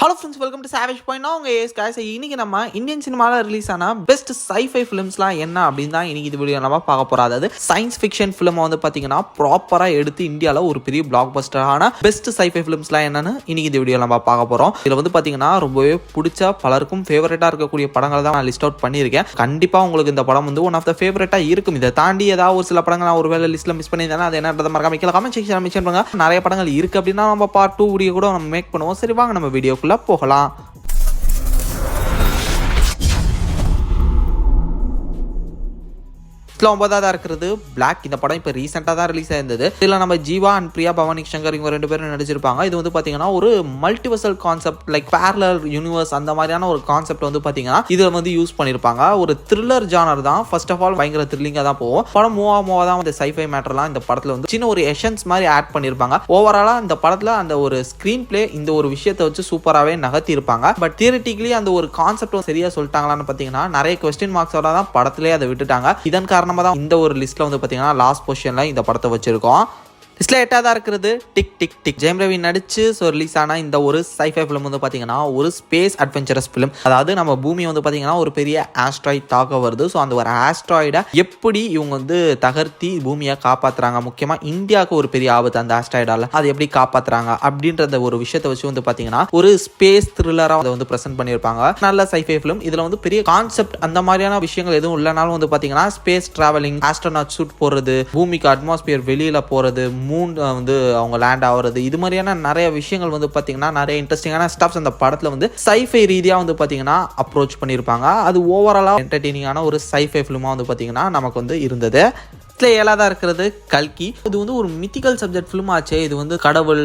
Hello friends, welcome to savage point. நான் உங்கள் ace guys. இன்னைக்கு நம்ம இந்தியன் சினிமாவில் ரிலீஸ் ஆன பெஸ்ட் சைஃபை ஃபிலிம்ஸ்லாம் என்ன அப்படின்னு தான் இன்னைக்கு இது வீடியோ நம்ம பார்க்க போகிறோம். அதாவது சயின்ஸ் ஃபிக்ஷன் ஃபிலிமை வந்து பார்த்தீங்கன்னா ப்ராப்பராக எடுத்து இந்தியாவில் ஒரு பெரிய பிளாக் பஸ்டரான பெஸ்ட் சைஃபை ஃபிலிம்ஸ்லாம் என்னன்னு இன்னைக்கு இந்த வீடியோ நம்ம பார்க்க போகிறோம். இதில் வந்து பார்த்தீங்கன்னா ரொம்பவே பிடிச்ச பலருக்கும் ஃபேவரட்டாக இருக்கக்கூடிய படங்கள் தான் நான் லிஸ்ட் அவுட் பண்ணியிருக்கேன். கண்டிப்பாக உங்களுக்கு இந்த படம் வந்து ஒன் ஆஃப் த ஃபேவரட்டாக இருக்கும். இதை தாண்டி ஏதாவது ஒரு சில படங்கள் நான் ஒரு வேலை லிஸ்ட்டில் மிஸ் பண்ணியிருந்தேன். அது என்னன்றதை மறக்காம கீழே கமெண்ட் செக்ஷன் மென்ஷன் பண்ணுங்க. நிறைய படங்கள் இருக்குது அப்படின்னா நம்ம பார்ட் 2 வீடியோ கூட நம்ம மேக் பண்ணுவோம். சரி, வாங்க நம்ம வீடியோக்குள்ள போகலாம். ஒன்பதாவது இருக்கிறது பிளாக். இந்த படம் இப்போ ரீசெண்டாக தான் ரிலீஸ் ஆயிருந்தது. இதில் நம்ம ஜீவா அண்ட் பிரியா பவானி சங்கர் இவங்க 2 பேரும் நடிச்சிருப்பாங்க. இது வந்து பார்த்தீங்கன்னா ஒரு multiversal concept, like parallel universe அந்த மாதிரியான ஒரு கான்செப்ட் வந்து பார்த்தீங்கன்னா இதில் வந்து யூஸ் பண்ணியிருப்பாங்க. ஒரு த்ரில்லர் ஜானர் தான். ஃபர்ஸ்ட் ஆஃப் ஆல் பயங்கர த்ரில்லிங்காக தான் போகும். படம் மூவா தான் இந்த சைஃபை மேட்டர்லாம் இந்த படத்தில் வந்து சின்ன ஒரு எஷன்ஸ் மாதிரி ஆட் பண்ணியிருப்பாங்க. ஓவராலாக இந்த படத்தில் அந்த ஒரு ஸ்க்ரீன் பிளே இந்த ஒரு விஷயத்தை வச்சு சூப்பராகவே நகர்த்தி இருப்பாங்க. பட் தியரிட்டிக்கலி அந்த ஒரு கான்செப்ட் சரியாக சொல்லிட்டாங்களான்னு பார்த்தீங்கன்னா நிறைய கொஸ்டின் மார்க்ஸோட தான் படத்திலே அதை விட்டுட்டாங்க. இதன் காரணமாக தான் இந்த ஒரு லிஸ்ட்ல வந்து பாத்தீங்கன்னா லாஸ்ட் பொசிஷன்ல இந்த படத்தை வச்சிருக்கோம். லிஸ்ட்ல 8ஆவதா இருக்கிறது tick tick tick. Jayam Ravi நடிச்சு ரிலீஸ் ஆன இந்த ஒரு சைஃபை ஃபிலிம் வந்து பாத்தீங்கன்னா ஒரு ஸ்பேஸ் அட்வென்ச்சரஸ் ஃபிலிம். அதாவது நம்ம பூமி வந்து பாத்தீங்கன்னா ஒரு பெரிய ஆஸ்ட்ராய்ட் தாக்க வருது. ஸோ அந்த ஒரு ஆஸ்ட்ராய்டை எப்படி இவங்க வந்து தகர்த்தி பூமியை காப்பாத்துறாங்க, முக்கியமா இந்தியாவுக்கு ஒரு பெரிய ஆபத்து அந்த ஆஸ்ட்ராய்டால, அதை எப்படி காப்பாத்துறாங்க அப்படின்றத ஒரு விஷயத்தை வச்சு வந்து பாத்தீங்கன்னா ஒரு ஸ்பேஸ் த்ரில்லரா அதை வந்து பிரசென்ட் பண்ணியிருப்பாங்க. நல்ல சைஃபை ஃபிலிம். இதுல வந்து பெரிய கான்செப்ட் அந்த மாதிரியான விஷயங்கள் எதுவும் இல்லைனாலும் வந்து பாத்தீங்கன்னா ஸ்பேஸ் டிராவலிங், ஆஸ்ட்ரோநாட் ஷூட் போறது, பூமிக்கு அட்மாஸ்பியர் வெளியில போறது, மூன் வந்து அவங்க லேண்ட் ஆகிறது, இது மாதிரியான நிறைய விஷயங்கள் வந்து பார்த்தீங்கன்னா நிறைய இன்ட்ரெஸ்டிங்கான ஸ்டப்ஸ் அந்த படத்தில் வந்து சைஃபை ரீதியாக வந்து பார்த்தீங்கன்னா அப்ரோச் பண்ணியிருப்பாங்க. அது ஓவராலாக என்டர்டெய்னிங்கான ஒரு சைஃபை ஃபிலிமாக வந்து பார்த்தீங்கன்னா நமக்கு வந்து இருந்தது. 7ஆவதா இருக்கிறது கல்கி. இது வந்து ஒரு மித்திக்கல் சப்ஜெக்ட் ஃபிலிம் ஆச்சு. இது வந்து கடவுள்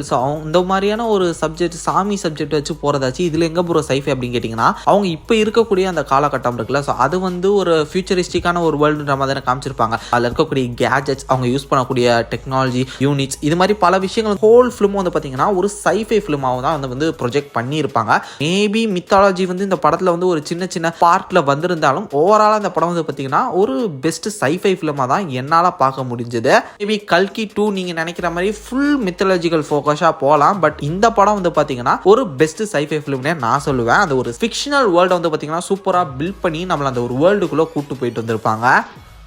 இந்த மாதிரியான ஒரு சப்ஜெக்ட், சாமி சப்ஜெக்ட் வச்சு போறதாச்சு. இதுல எங்க போற சைஃபை அப்படின்னு கேட்டீங்கன்னா அவங்க இப்ப இருக்கக்கூடிய அந்த காலகட்டம் இருக்குல்ல, ஸோ அது வந்து ஒரு ஃபியூச்சரிஸ்டிக்கான ஒரு வேர்ல்டுன்ற மாதிரி காமிச்சிருப்பாங்க. அதில் இருக்கக்கூடிய கேஜெட்ஸ், அவங்க யூஸ் பண்ணக்கூடிய டெக்னாலஜி யூனிட்ஸ், இது மாதிரி பல விஷயங்கள் ஹோல் ஃபிலிம் வந்து பார்த்தீங்கன்னா ஒரு சைஃபை ஃபிலிமாவும் தான் வந்து ப்ரொஜெக்ட் பண்ணியிருப்பாங்க. மேபி மித்தாலஜி வந்து இந்த படத்தில் வந்து ஒரு சின்ன சின்ன பார்ட்ல வந்திருந்தாலும் ஓவராலாக இந்த படம் வந்து பார்த்தீங்கன்னா ஒரு பெஸ்ட் சைஃபை ஃபிலிமா தான் என்ன பார்க்க முடிஞ்சது. மேபி கல்கி 2 நீங்க நினைக்கிற மாதிரி ஃபுல் மித்தாலஜிக்கல் ஃபோக்கஸா போலாம். பட் இந்த படம் வந்து பாத்தீங்கன்னா ஒரு பெஸ்ட் சைஃபை ஃபிலிம்னே நான் சொல்லுவேன். அந்த ஒரு ஃபிக்ஷனல் வேர்ல்ட் வந்து பாத்தீங்கன்னா சூப்பரா பில்ட் பண்ணி நம்மள அந்த ஒரு வேர்ல்டுக்குள்ள கூட்டு போயிட்டு வந்திருப்பாங்க.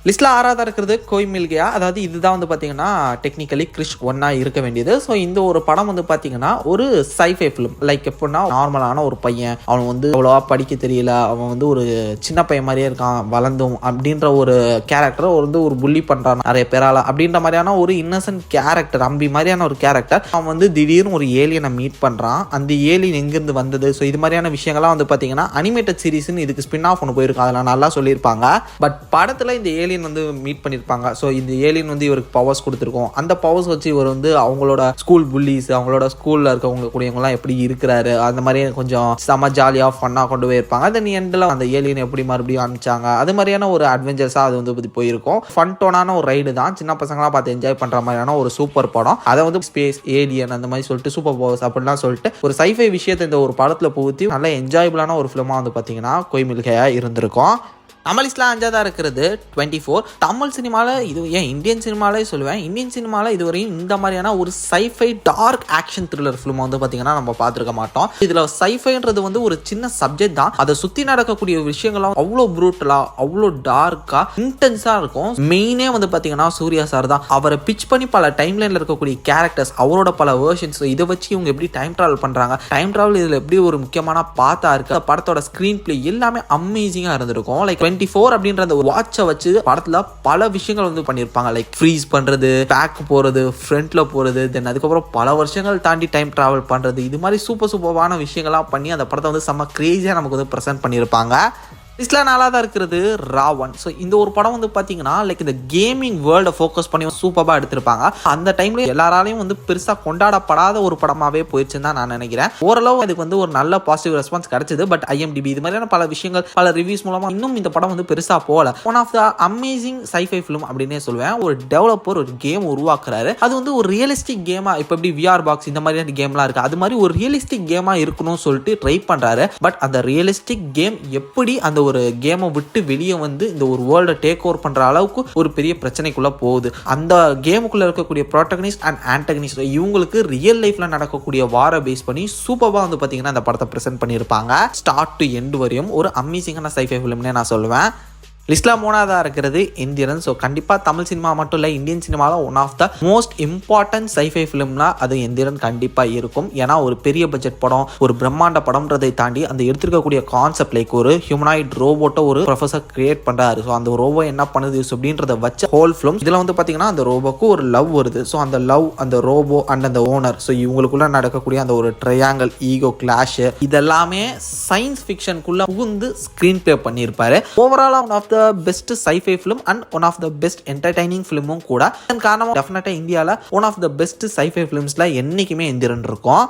லிஸ்ட்ல 6ஆவதா இருக்கிறது கோய் மில் கயா. அதாவது இதுதான் வந்து பார்த்தீங்கன்னா டெக்னிக்கலி கிறிஷ் 1 இருக்க வேண்டியது. ஸோ இந்த ஒரு படம் வந்து பார்த்தீங்கன்னா ஒரு சைஃபை ஃபிலிம். லைக் எப்படின்னா நார்மலான ஒரு பையன், அவன் வந்து அவ்வளோவா படிக்க தெரியல, அவன் வந்து ஒரு சின்ன பையன் மாதிரியே இருக்கான், வளர்ந்தும் அப்படின்ற ஒரு கேரக்டர் வந்து ஒரு புள்ளி பண்ணுறான் நிறைய பேரால அப்படின்ற மாதிரியான ஒரு இன்னசென்ட் கேரக்டர், அம்பி மாதிரியான ஒரு கேரக்டர். அவன் வந்து திடீர்னு ஒரு ஏலியனை மீட் பண்ணுறான். அந்த ஏலியன் எங்கேருந்து வந்தது, ஸோ இது மாதிரியான விஷயங்கள்லாம் வந்து பார்த்தீங்கன்னா அனிமேட்டட் சீரிஸ்ன்னு இதுக்கு ஸ்பின் ஆஃப் ஒன்று போயிருக்கும், அதெல்லாம் நல்லா சொல்லியிருப்பாங்க. பட் படத்தில் இந்த ஏலியன் வந்து மீட் பண்ணிருப்பாங்க. ஸோ இந்த ஏலியன் வந்து இவருக்கு பவர்ஸ் கொடுத்துருக்கோம். அந்த பவர்ஸ் வச்சு இவர் வந்து அவங்களோட ஸ்கூல் புல்லிஸ், அவங்களோட ஸ்கூல்ல இருக்கவங்க கூடியவங்கலாம் எப்படி இருக்கிறாரு, அந்த மாதிரி கொஞ்சம் செம ஜாலியா ஃபன்னா கொண்டு போயிருப்பாங்க. தென் எண்டில் அந்த ஏலியன் எப்படி மறுபடியும் அனுப்பிச்சாங்க, அது மாதிரியான ஒரு அட்வென்ச்சர்ஸா அது வந்து போயிருக்கும். ஃபன் டோனான ஒரு ரைடு தான். சின்ன பசங்களாம் பார்த்து என்ஜாய் பண்ற மாதிரியான ஒரு சூப்பர் படம். அதை வந்து ஸ்பேஸ் ஏலியன் அந்த மாதிரி சொல்லிட்டு சூப்பர் பவர்ஸ் அப்படிலாம் சொல்லிட்டு ஒரு சைஃபை விஷயத்தை இந்த ஒரு படத்துல புகுத்தி நல்ல என்ஜாயபிளான ஒரு ஃபிலிமா வந்து பாத்தீங்கன்னா கோய் மில் கயா இருந்திருக்கும். நம்ம லிஸ்ட்ல 5ஆவதா இருக்கிறது 24. தமிழ் சினிமாவில், இது ஏன் இந்தியன் சினிமாலே சொல்லுவேன், இந்தியன் சினிமாவில் இதுவரையும் இந்த மாதிரியான ஒரு sci-fi dark action thriller film வந்து பார்த்தீங்கன்னா நம்ம பார்த்துருக்க மாட்டோம். இதில் சைஃபைன்றது வந்து ஒரு சின்ன சப்ஜெக்ட் தான். அதை சுற்றி நடக்கக்கூடிய விஷயங்கள்லாம் அவ்வளோ ப்ரூட்டலா, அவ்வளோ டார்க்கா, இன்டென்ஸாக இருக்கும். மெயினே வந்து பார்த்தீங்கன்னா சூர்யா சார் தான். அவரை பிச் பண்ணி பல டைம் லைனில் இருக்கக்கூடிய கேரக்டர்ஸ், அவரோட பல வேர்ஷன்ஸ், இதை வச்சு இவங்க எப்படி டைம் ட்ராவல் பண்ணுறாங்க, டைம் ட்ராவல் இதில் எப்படி ஒரு முக்கியமான பாத்தா இருக்கு. படத்தோட ஸ்க்ரீன் பிளே எல்லாமே அமேசிங்காக இருந்திருக்கும். லைக் 24 அப்படின்ற அந்த வாட்சை வச்சு படத்துல பல விஷயங்கள் வந்து பண்ணிருப்பாங்க. லைக் ஃப்ரீஸ் பண்றது, பேக் போறது, ஃப்ரண்ட்ல போறது, தென் அதுக்கப்புறம் பல வருஷங்கள் தாண்டி டைம் டிராவல் பண்றது, இது மாதிரி சூப்பரான விஷயங்கள்லாம் பண்ணி அந்த படத்தை வந்து செம்ம கிரேசியா நமக்கு வந்து பிரசன்ட் பண்ணியிருப்பாங்க. லிஸ்ட்ல 4ஆவதா இருக்கிறது ராவன். ஸோ இந்த ஒரு படம் வந்து பார்த்தீங்கன்னா லைக் இந்த கேமிங் வேர்ல்டை ஃபோக்கஸ் பண்ணி சூப்பராக எடுத்திருப்பாங்க. அந்த டைம்ல எல்லாராலையும் வந்து பெருசாக கொண்டாடப்படாத ஒரு படமாகவே போயிடுச்சுன்னு தான் நான் நினைக்கிறேன். ஓரளவு அதுக்கு வந்து ஒரு நல்ல பாசிட்டிவ் ரெஸ்பான்ஸ் கிடைச்சது. பட் IMDb இது மாதிரியான பல விஷயங்கள், பல ரிவ்யூஸ் மூலமா இன்னும் இந்த படம் வந்து பெருசாக போகல. One of the amazing sci-fi film அப்படின்னே சொல்லுவேன். ஒரு டெவலப்பர் ஒரு கேம் உருவாக்குறாரு. அது வந்து ஒரு ரியலிஸ்டிக் கேமா, இப்போ எப்படி VR பாக்ஸ் இந்த மாதிரியான கேம்லாம் இருக்கு, அது மாதிரி ஒரு ரியலிஸ்டிக் கேமா இருக்கணும்னு சொல்லிட்டு ட்ரை பண்றாரு. பட் அந்த ரியலிஸ்டிக் கேம் எப்படி அந்த ஒரு கேமை விட்டு வெளியே வந்து இந்த ஒரு வேர்ல்டை டேக் ஓவர் பண்ற அளவுக்கு ஒரு பெரிய பிரச்சனைக்குள்ள போகுது. அந்த கேமுக்குள்ள இருக்கக்கூடிய ப்ரோட்டகனிஸ்ட் அண்ட் ஆன்டகனிஸ்ட் இவங்களுக்கு ரியல் லைஃப்ல நடக்கக்கூடிய வாரை பேஸ் பண்ணி சூப்பரா வந்து பாத்தீங்கன்னா அந்த படத்தை பிரசென்ட் பண்ணியிருப்பாங்க. ஸ்டார்ட் டு எண்ட் வரையும் ஒரு அமேசிங்கான சைஃபை ஃபிலிம்னே நான் சொல்லுவேன். லிஸ்ட்டில் 3ஆவதாக இருக்கிறது எந்திரன். ஸோ கண்டிப்பாக தமிழ் சினிமா மட்டும் இல்லை, இந்தியன் சினிமாவில் one of the most important scifi ஃபிலிம்னா அது எந்திரன் கண்டிப்பாக இருக்கும். ஏன்னா ஒரு பெரிய பட்ஜெட் படம், ஒரு பிரம்மாண்ட படம்ன்றதை தாண்டி அந்த எடுத்துருக்கக்கூடிய கான்செப்ட் லைக் ஒரு ஹியூமனாய்ட் ரோபோட்டை ஒரு ப்ரொஃபஸர் கிரியேட் பண்ணுறாரு. ஸோ அந்த ரோபோ என்ன பண்ணுது அப்படின்றத வச்ச ஹோல் ஃபிலிம். இதில் வந்து பார்த்தீங்கன்னா அந்த ரோபோக்கு ஒரு லவ் வருது. ஸோ அந்த லவ், அந்த ரோபோ அண்ட் அந்த ஓனர், ஸோ இவங்களுக்குள்ள நடக்கக்கூடிய அந்த ஒரு ட்ரையாங்கல் ஈகோ கிளாஷ், இதெல்லாமே சயின்ஸ் ஃபிக்ஷனுக்குள்ள புகுந்து ஸ்க்ரீன் பிளே பண்ணியிருப்பாரு. Overall one of best sci-fi film and one of the best entertaining filmமும் கூட. இதன் காரணமா டெஃபினட்டா இந்தியால one of the best sci-fi filmsல என்னைக்குமே எந்திரன் இருக்கும்.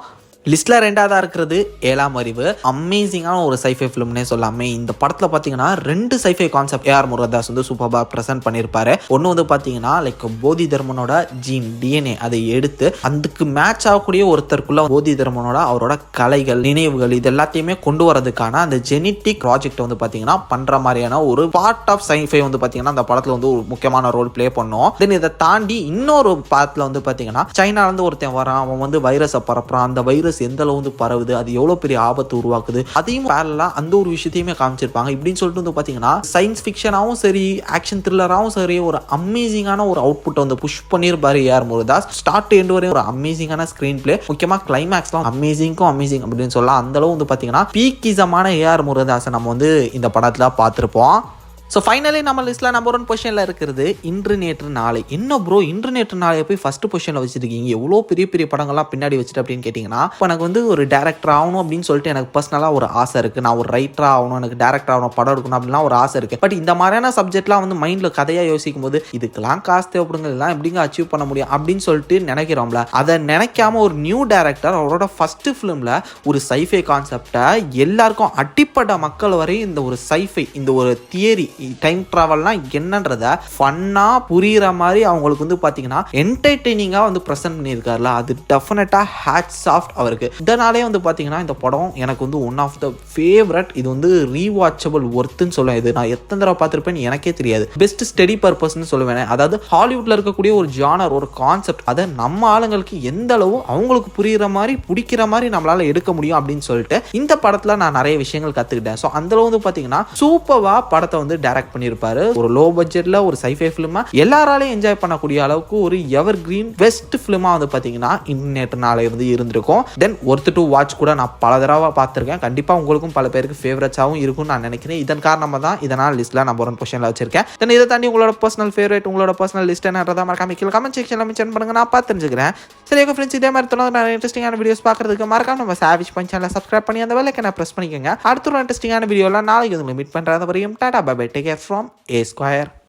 லிஸ்ட்டில் 2ஆவதாக இருக்கிறது 7ஆம் அறிவு. அமேசிங்கான ஒரு சைஃபை ஃபிலிம்னே சொல்லாமே. இந்த படத்தில் பார்த்தீங்கன்னா 2 சைஃபை கான்செப்ட் ஏஆர் முருகதாஸ் வந்து சூப்பராக ப்ரெசென்ட் பண்ணியிருப்பாரு. ஒன்று வந்து பார்த்தீங்கன்னா லைக் போதி தர்மனோட ஜீன் டிஎன்ஏ அதை எடுத்து அதுக்கு மேட்ச் ஆகக்கூடிய ஒருத்தருக்குள்ள போதி தர்மனோட அவரோட கலைகள், நினைவுகள் இது எல்லாத்தையுமே கொண்டு வரதுக்கான அந்த ஜெனட்டிக் ப்ராஜெக்ட் வந்து பார்த்தீங்கன்னா பண்ணுற மாதிரியான ஒரு பார்ட் ஆஃப் சைஃபை வந்து பார்த்தீங்கன்னா அந்த படத்தில் வந்து ஒரு முக்கியமான ரோல் ப்ளே பண்ணோம். தென் இதை தாண்டி இன்னொரு பார்ட்டில் வந்து பார்த்தீங்கன்னா சைனாலேருந்து ஒருத்தன் வரான், அவன் வந்து வைரஸை பரப்புறான். அந்த வைரஸ் எந்த அளவு வந்து பரவுது, அது எவ்வளவு பெரிய ஆபத்து உருவாக்குது, அதையும் பேரலா அந்த ஒரு விஷயத்தையுமே காமிச்சிருப்பாங்க. இப்படின்னு சொல்லிட்டு வந்து பாத்தீங்கன்னா சயின்ஸ் ஃபிக்ஷனாவும் சரி, ஆக்ஷன் த்ரில்லராவும் சரி, ஒரு அமேசிங்கான ஒரு அவுட்புட் வந்து புஷ் பண்ணிருப்பாரு AR Murugadoss. Start to end வரையும் ஒரு அமேசிங்கான ஸ்கிரீன் பிளே, முக்கியமா கிளைமேக்ஸ்லாம் அமேசிங் அப்படின்னு சொல்லலாம். அந்த அளவு வந்து பாத்தீங்கன்னா பீக்கிசமான ஏஆர் முருகதாஸை நம்ம வந்து இந்த படத்துல பார்த்திருப்போம். ஸோ ஃபைனலி நம்ம லிஸ்ட்டில் நம்பர் 1 பொசிஷனில் இருக்கிறது இன்று நேற்று நாளை. என்ன ப்ரோ இன்று நேற்று நாளை போய் ஃபர்ஸ்ட் பொசிஷனில் வச்சுருக்கீங்க, எவ்வளோ பெரிய பெரிய படங்கள்லாம் பின்னாடி வச்சுட்டு அப்படின்னு கேட்டிங்கன்னா, இப்போ எனக்கு வந்து ஒரு டேரக்டர் ஆகணும் அப்படின்னு சொல்லிட்டு எனக்கு பர்சனலாக ஒரு ஆசை இருக்குது. நான் ஒரு ரைட்டராக ஆகணும், எனக்கு டேரக்டர் ஆகணும், படம் எடுக்கணும் அப்படின்லாம் ஒரு ஆசை இருக்குது. பட் இந்த மாதிரியான சப்ஜெக்ட்லாம் வந்து மைண்டில் கதையாக யோசிக்கும் போது இதுக்கெல்லாம் காசு தேவைப்படுங்க, இதெல்லாம் எப்படிங்க அச்சீவ் பண்ண முடியும் அப்படின்னு சொல்லிட்டு நினைக்கிறோம்ல. அதை நினைக்காம ஒரு நியூ டேரக்டர் அவரோட ஃபர்ஸ்ட் ஃபிலிமில் ஒரு சைஃபை கான்செப்டை எல்லாருக்கும் அடிப்பட்ட மக்கள் வரை இந்த ஒரு சைஃபை, இந்த ஒரு தியரி டைம் டிராவல்னா என்னன்றத ஃபன்னா புரியுற மாதிரி அவங்களுக்கு வந்து பாத்தீங்கன்னா என்டர்டெய்னிங்கா வந்து பிரசன்ட் பண்ணியிருக்காருல, அது டெஃபினட்டா ஹேட்ஸ் ஆஃப் அவருக்கு. இதனாலே வந்து பாத்தீங்கன்னா இந்த படம் எனக்கு வந்து ஒன் ஆஃப் த ஃபேவரட். இது வந்து ரீவாட்சபிள் ஒர்த்துன்னு சொல்லுவேன். இது நான் எத்தனை தடவை பார்த்துருப்பேன்னு எனக்கே தெரியாது. பெஸ்ட் ஸ்டடி பர்பஸ்ன்னு சொல்லுவேன். அதாவது ஹாலிவுட்ல இருக்கக்கூடிய ஒரு ஜானர், ஒரு கான்செப்ட், அதை நம்ம ஆளுங்களுக்கு எந்த அளவு அவங்களுக்கு புரியுற மாதிரி பிடிக்கிற மாதிரி நம்மளால எடுக்க முடியும் அப்படின்னு சொல்லிட்டு இந்த படத்துல நான் நிறைய விஷயங்கள் கத்துக்கிட்டேன். ஸோ அந்த அளவு வந்து பாத்தீங்கன்னா சூப்பரா படத்தை வந்து டைரக்ட் பண்ணியிருப்பாரு. ஒரு லோ பட்ஜெட்ல ஒரு சைஃபை ஃபிலிமா எல்லாராலையும் என்ஜாய் பண்ணக்கூடிய அளவுக்கு ஒரு எவர் கிரீன் பெஸ்ட் ஃபிலிமா வந்து பாத்தீங்கன்னா நேற்று நாளை வந்து இருந்திருக்கும். தென் ஒர்த் டு வாட்ச் கூட நான் பல தடவை பார்த்திருக்கேன். கண்டிப்பா உங்களுக்கும் பல பேருக்கு ஃபேவரட்ஸாகவும் இருக்கும்னு நான் நினைக்கிறேன். இதன் காரணமாக தான் இதனால் லிஸ்ட்ல நம்பர் 1 பொசிஷன்ல வச்சிருக்கேன். தென் இதை தாண்டி உங்களோட பர்சனல் ஃபேவரட், உங்களோட பர்சனல் லிஸ்ட் என்னன்றதை மறக்காம கீழே கமெண்ட் செக்ஷன்ல மென்ஷன் பண்ணுங்க, நான் பார்த்து தெரிஞ்சுக்கிறேன். சரி ஓகே ஃப்ரெண்ட்ஸ், இதே மாதிரி தொடர்ந்து நிறைய இன்ட்ரெஸ்டிங்கான வீடியோஸ் பார்க்கறதுக்கு மறக்காம நம்ம சாவிச் பஞ்ச் சேனலை சப்ஸ்கிரைப் பண்ணி அந்த பெல் ஐகானை பிரஸ் பண்ணிக்கோங்க. அடுத்த ஒரு இன்ட்ரெஸ்டிங்கான வீடியோல நாளைக்கு உங்களை மீட் பண்றது வரையும் tata bye bye, take care from A Square.